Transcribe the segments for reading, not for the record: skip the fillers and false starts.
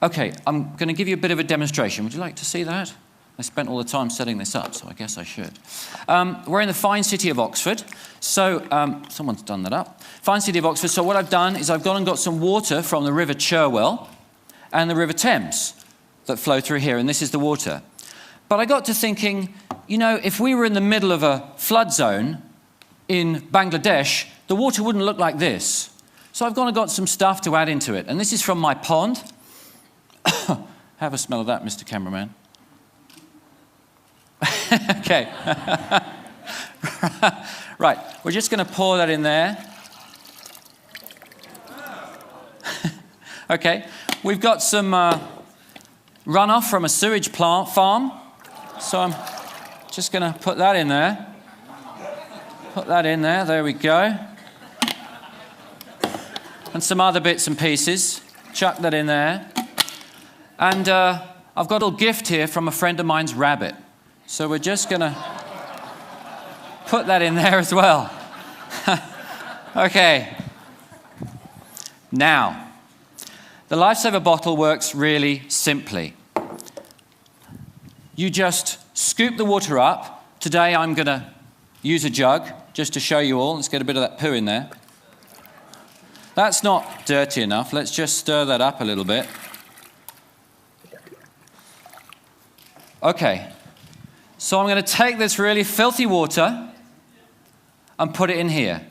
Okay, I'm going to give you a bit of a demonstration. Would you like to see that? I spent all the time setting this up, so I guess I should. We're in the fine city of Oxford. So, someone's done that up. Fine city of Oxford. So what I've done is I've gone and got some water from the River Cherwell and the River Thames that flow through here, and this is the water. But I got to thinking, you know, if we were in the middle of a flood zone in Bangladesh, the water wouldn't look like this. So I've gone and got some stuff to add into it. And this is from my pond. Have a smell of that, Mr. Cameraman. Okay. Right, we're just going to pour that in there. Okay, we've got some runoff from a sewage farm. So I'm just going to put that in there. Put that in there, there we go. And some other bits and pieces. Chuck that in there. And I've got a little gift here from a friend of mine's rabbit. So we're just going to put that in there as well. Okay. Now, the Lifesaver bottle works really simply. You just scoop the water up. Today I'm going to use a jug just to show you all. Let's get a bit of that poo in there. That's not dirty enough. Let's just stir that up a little bit. Okay. So I'm going to take this really filthy water and put it in here.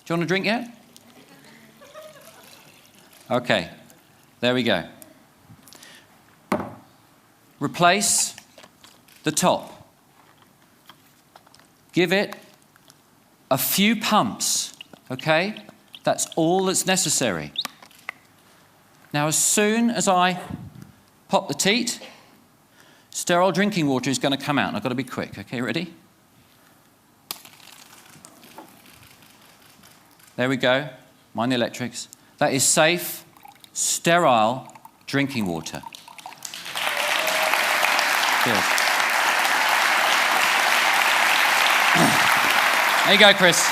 Do you want a drink yet? Okay. There we go. Replace the top. Give it a few pumps, okay? That's all that's necessary. Now, as soon as I pop the teat, sterile drinking water is going to come out. And I've got to be quick. Okay, ready? There we go. Mind the electrics. That is safe, sterile drinking water. Cheers. There you go, Chris.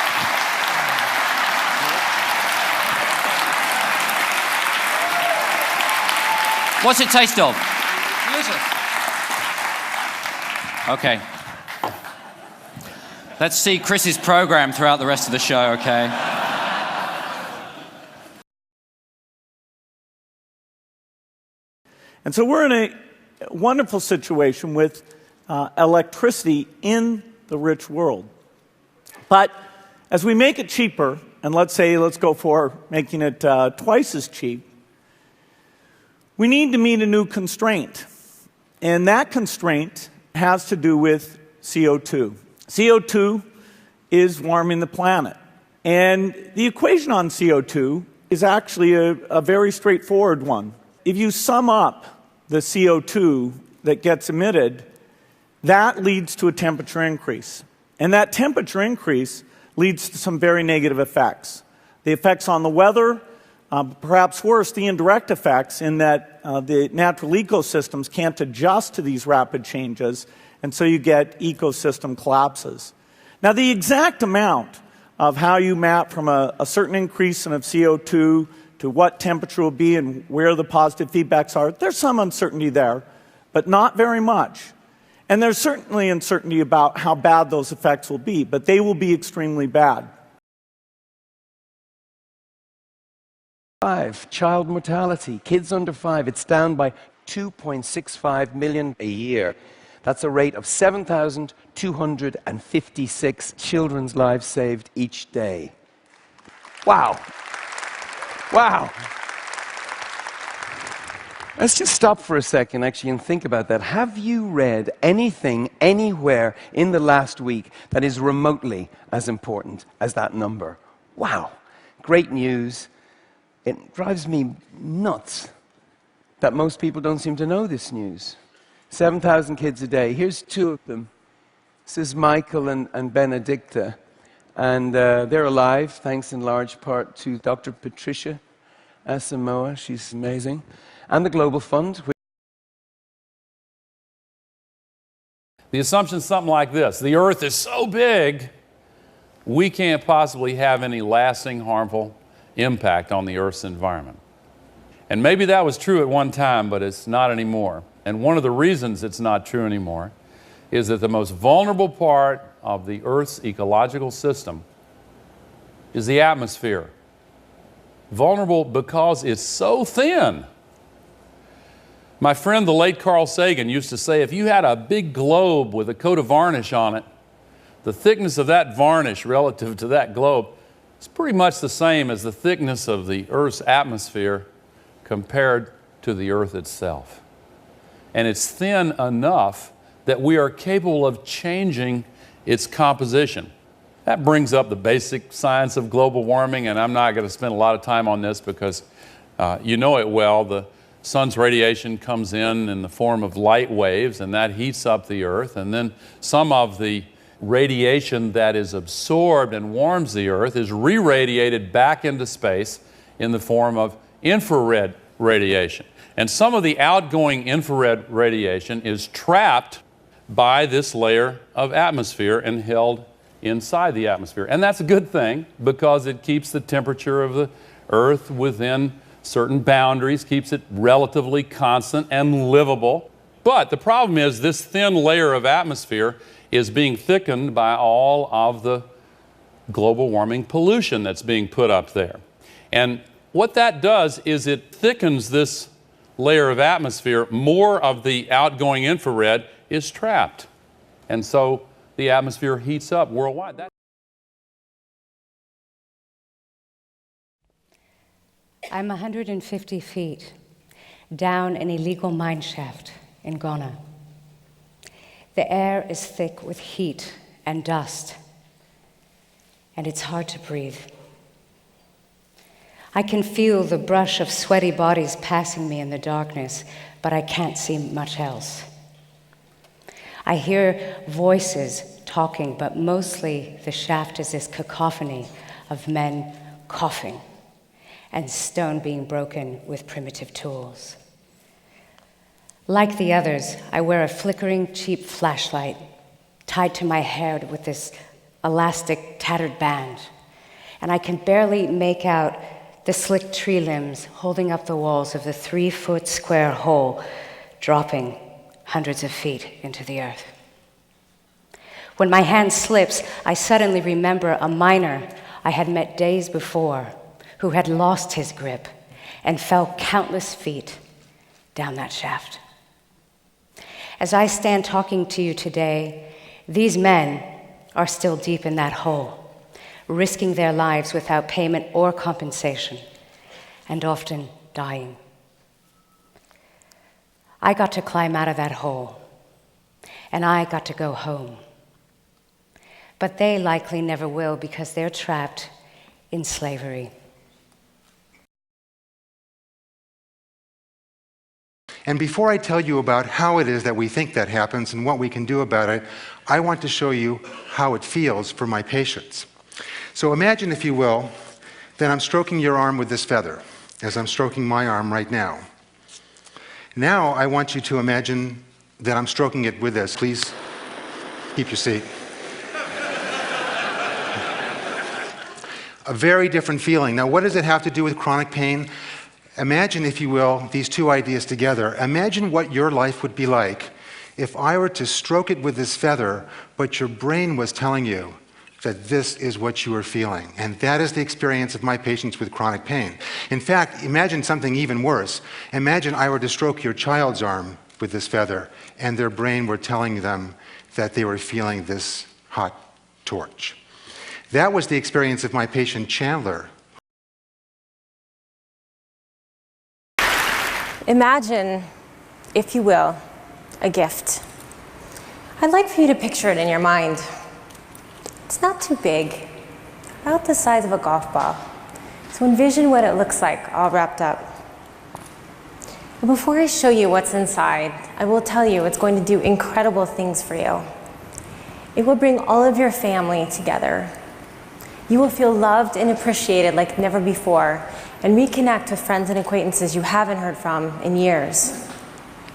What's it taste of? Delicious. Okay. Let's see Chris's program throughout the rest of the show, okay? And so we're in a wonderful situation with electricity in the rich world. But as we make it cheaper, and let's go for making it twice as cheap, we need to meet a new constraint. And that constraint has to do with CO2. CO2 is warming the planet. And the equation on CO2 is actually a very straightforward one. If you sum up the CO2 that gets emitted, that leads to a temperature increase. And that temperature increase leads to some very negative effects. The effects on the weather, perhaps worse, the indirect effects in that the natural ecosystems can't adjust to these rapid changes, and so you get ecosystem collapses. Now, the exact amount of how you map from a certain increase in of CO2 to what temperature will be and where the positive feedbacks are, there's some uncertainty there, but not very much. And there's certainly uncertainty about how bad those effects will be, but they will be extremely bad. Child mortality, kids under 5, it's down by 2.65 million a year. That's a rate of 7,256 children's lives saved each day. Wow. Wow. Let's just stop for a second, actually, and think about that. Have you read anything, anywhere in the last week that is remotely as important as that number? Wow. Great news. It drives me nuts that most people don't seem to know this news. 7,000 kids a day. Here's two of them. This is Michael and Benedicta. And they're alive, thanks in large part to Dr. Patricia Asamoah. She's amazing. And the Global Fund. The assumption is something like this. The Earth is so big, we can't possibly have any lasting harmful impact on the Earth's environment. And maybe that was true at one time, but it's not anymore. And one of the reasons it's not true anymore is that the most vulnerable part of the Earth's ecological system is the atmosphere. Vulnerable because it's so thin. My friend, the late Carl Sagan, used to say, if you had a big globe with a coat of varnish on it, the thickness of that varnish relative to that globe is pretty much the same as the thickness of the Earth's atmosphere compared to the Earth itself. And it's thin enough that we are capable of changing its composition. That brings up the basic science of global warming, and I'm not going to spend a lot of time on this because you know it well. The sun's radiation comes in the form of light waves, and that heats up the Earth, and then some of the radiation that is absorbed and warms the Earth is re-radiated back into space in the form of infrared radiation. And some of the outgoing infrared radiation is trapped by this layer of atmosphere and held inside the atmosphere. And that's a good thing because it keeps the temperature of the Earth within certain boundaries, keeps it relatively constant and livable. But the problem is this thin layer of atmosphere is being thickened by all of the global warming pollution that's being put up there. And what that does is it thickens this layer of atmosphere. More of the outgoing infrared is trapped. And so the atmosphere heats up worldwide. I'm 150 feet down an illegal mine shaft in Ghana. The air is thick with heat and dust, and it's hard to breathe. I can feel the brush of sweaty bodies passing me in the darkness, but I can't see much else. I hear voices talking, but mostly the shaft is this cacophony of men coughing and stone being broken with primitive tools. Like the others, I wear a flickering, cheap flashlight tied to my hair with this elastic, tattered band, and I can barely make out the slick tree limbs holding up the walls of the 3-foot square hole, dropping hundreds of feet into the earth. When my hand slips, I suddenly remember a miner I had met days before who had lost his grip and fell countless feet down that shaft. As I stand talking to you today, these men are still deep in that hole, risking their lives without payment or compensation, and often dying. I got to climb out of that hole, and I got to go home. But they likely never will because they're trapped in slavery. And before I tell you about how it is that we think that happens and what we can do about it, I want to show you how it feels for my patients. So imagine, if you will, that I'm stroking your arm with this feather, as I'm stroking my arm right now. Now I want you to imagine that I'm stroking it with this. Please keep your seat. A very different feeling. Now, what does it have to do with chronic pain? Imagine, if you will, these two ideas together. Imagine what your life would be like if I were to stroke it with this feather, but your brain was telling you that this is what you were feeling. And that is the experience of my patients with chronic pain. In fact, imagine something even worse. Imagine I were to stroke your child's arm with this feather, and their brain were telling them that they were feeling this hot torch. That was the experience of my patient Chandler. Imagine, if you will, a gift. I'd like for you to picture it in your mind. It's not too big, about the size of a golf ball. So envision what it looks like all wrapped up. But before I show you what's inside, I will tell you it's going to do incredible things for you. It will bring all of your family together. You will feel loved and appreciated like never before, and reconnect with friends and acquaintances you haven't heard from in years.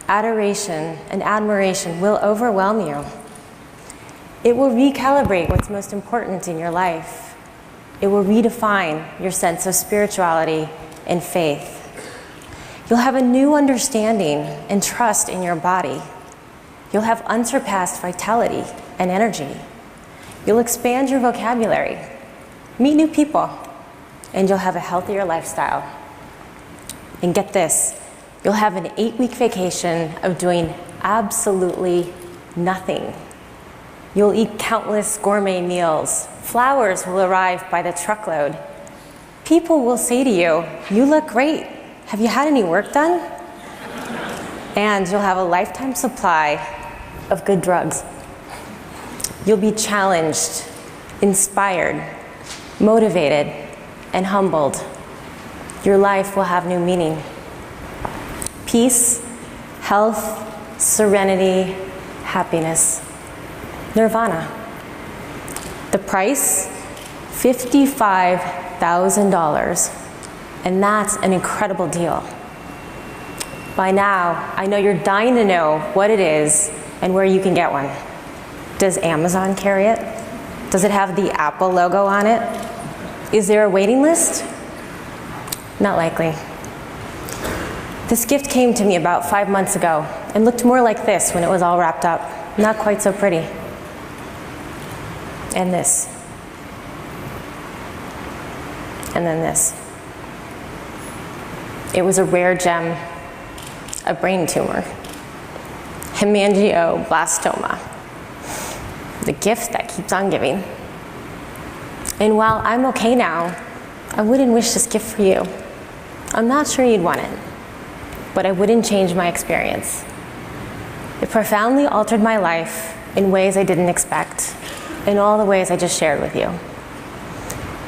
Adoration and admiration will overwhelm you. It will recalibrate what's most important in your life. It will redefine your sense of spirituality and faith. You'll have a new understanding and trust in your body. You'll have unsurpassed vitality and energy. You'll expand your vocabulary, meet new people, and you'll have a healthier lifestyle. And get this, you'll have an 8-week vacation of doing absolutely nothing. You'll eat countless gourmet meals. Flowers will arrive by the truckload. People will say to you, "You look great. Have you had any work done?" And you'll have a lifetime supply of good drugs. You'll be challenged, inspired, motivated, and humbled. Your life will have new meaning. Peace, health, serenity, happiness. Nirvana. The price? $55,000. And that's an incredible deal. By now, I know you're dying to know what it is and where you can get one. Does Amazon carry it? Does it have the Apple logo on it? Is there a waiting list? Not likely. This gift came to me about 5 months ago and looked more like this when it was all wrapped up. Not quite so pretty. And this. And then this. It was a rare gem, a brain tumor, hemangioblastoma, the gift that keeps on giving. And while I'm okay now, I wouldn't wish this gift for you. I'm not sure you'd want it, but I wouldn't change my experience. It profoundly altered my life in ways I didn't expect, in all the ways I just shared with you.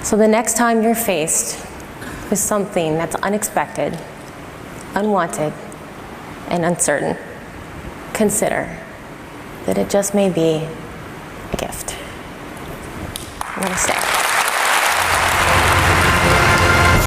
So the next time you're faced with something that's unexpected, unwanted, and uncertain, consider that it just may be a gift. Namaste.